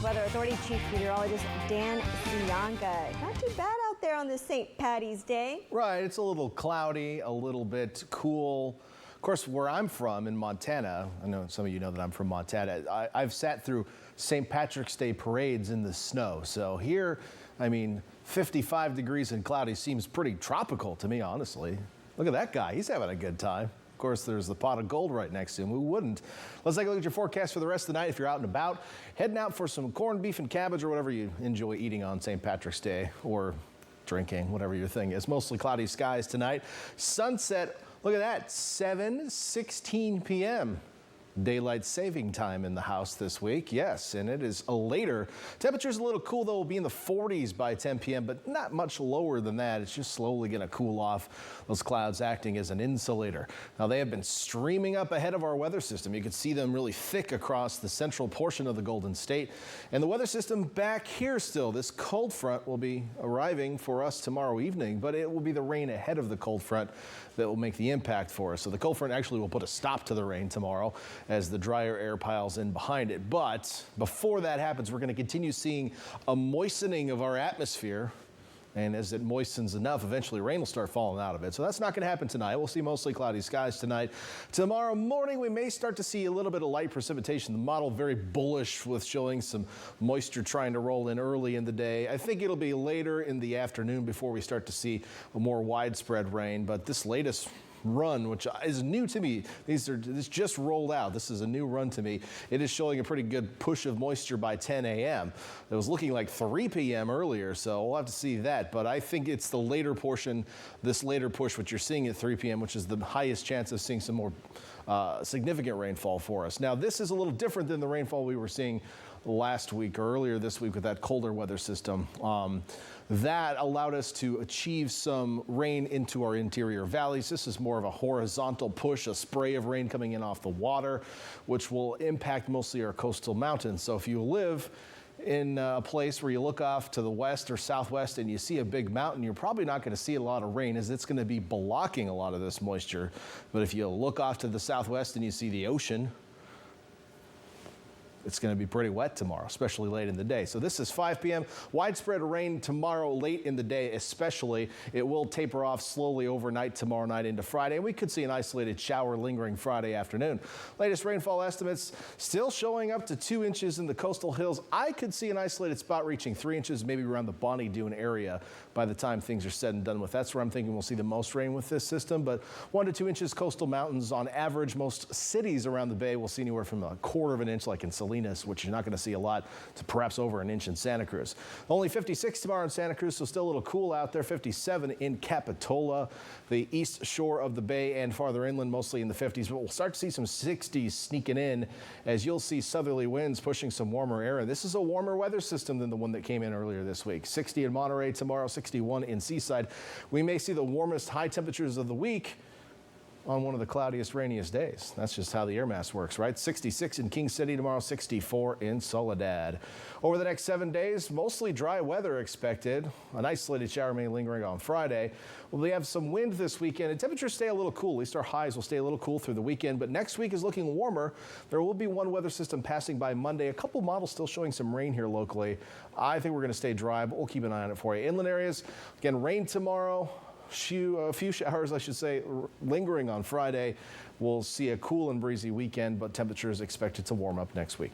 Weather Authority Chief Meteorologist Dan Sianga. Not too bad out there on this St. Patty's Day. Right, it's a little cloudy, a little bit cool. Of course, where I'm from in Montana, I know some of you know that I'm from Montana, I've sat through St. Patrick's Day parades in the snow. So here, I mean, 55 degrees and cloudy seems pretty tropical to me, honestly. Look at that guy, he's having a good time. Of course, there's the pot of gold right next to him. Who wouldn't? Let's take a look at your forecast for the rest of the night. If you're out and about, heading out for some corned beef and cabbage or whatever you enjoy eating on St. Patrick's Day, or drinking, whatever your thing is. Mostly cloudy skies tonight. Sunset, look at that, 7:16 p.m. Daylight saving time in the house this week. Yes, and it is a later. Temperature's a little cool, though. We'll be in the 40s by 10 p.m., but not much lower than that. It's just slowly going to cool off. Those clouds acting as an insulator. Now, they have been streaming up ahead of our weather system. You can see them really thick across the central portion of the Golden State. And the weather system back here still. This cold front will be arriving for us tomorrow evening, but it will be the rain ahead of the cold front that will make the impact for us. So the cold front actually will put a stop to the rain tomorrow as the drier air piles in behind it. But before that happens, we're going to continue seeing a moistening of our atmosphere. And as it moistens enough, eventually rain will start falling out of it. So that's not going to happen tonight. We'll see mostly cloudy skies tonight. Tomorrow morning, we may start to see a little bit of light precipitation. The model very bullish with showing some moisture trying to roll in early in the day. I think it'll be later in the afternoon before we start to see a more widespread rain. But this latest run, which is new to me. This just rolled out. This is a new run to me. It is showing a pretty good push of moisture by 10 a.m. It was looking like 3 p.m. earlier, so we'll have to see that. But I think it's the later portion, this later push, which you're seeing at 3 p.m., which is the highest chance of seeing some more significant rainfall for us. Now, this is a little different than the rainfall we were seeing last week or earlier this week with that colder weather system. That allowed us to achieve some rain into our interior valleys. This is more of a horizontal push, a spray of rain coming in off the water, which will impact mostly our coastal mountains. So if you live in a place where you look off to the west or southwest and you see a big mountain, you're probably not going to see a lot of rain, as it's going to be blocking a lot of this moisture. But if you look off to the southwest and you see the ocean, it's going to be pretty wet tomorrow, especially late in the day. So this is 5 p.m. Widespread rain tomorrow late in the day, especially. It will taper off slowly overnight tomorrow night into Friday. We could see an isolated shower lingering Friday afternoon. Latest rainfall estimates still showing up to 2 inches in the coastal hills. I could see an isolated spot reaching 3 inches, maybe around the Bonnie Doon area by the time things are said and done with. That's where I'm thinking we'll see the most rain with this system. But 1 to 2 inches coastal mountains on average. Most cities around the bay will see anywhere from 1/4 of an inch, like in Salinas, which you're not going to see a lot, to perhaps over an inch in Santa Cruz. Only 56 tomorrow in Santa Cruz, so still a little cool out there. 57 in Capitola, the east shore of the bay and farther inland, mostly in the 50s. But we'll start to see some 60s sneaking in, as you'll see southerly winds pushing some warmer air. And this is a warmer weather system than the one that came in earlier this week. 60 in Monterey tomorrow, 61 in Seaside. We may see the warmest high temperatures of the week on one of the cloudiest, rainiest days. That's just how the air mass works, right? 66 in King City tomorrow, 64 in Soledad. Over the next 7 days, mostly dry weather expected. An isolated shower may lingering on Friday. We have some wind this weekend, and temperatures stay a little cool. At least our highs will stay a little cool through the weekend, but next week is looking warmer. There will be one weather system passing by Monday. A couple models still showing some rain here locally. I think we're going to stay dry, but we'll keep an eye on it for you. Inland areas, again, rain tomorrow. A few showers, I should say, lingering on Friday. We'll see a cool and breezy weekend, but temperatures expected to warm up next week.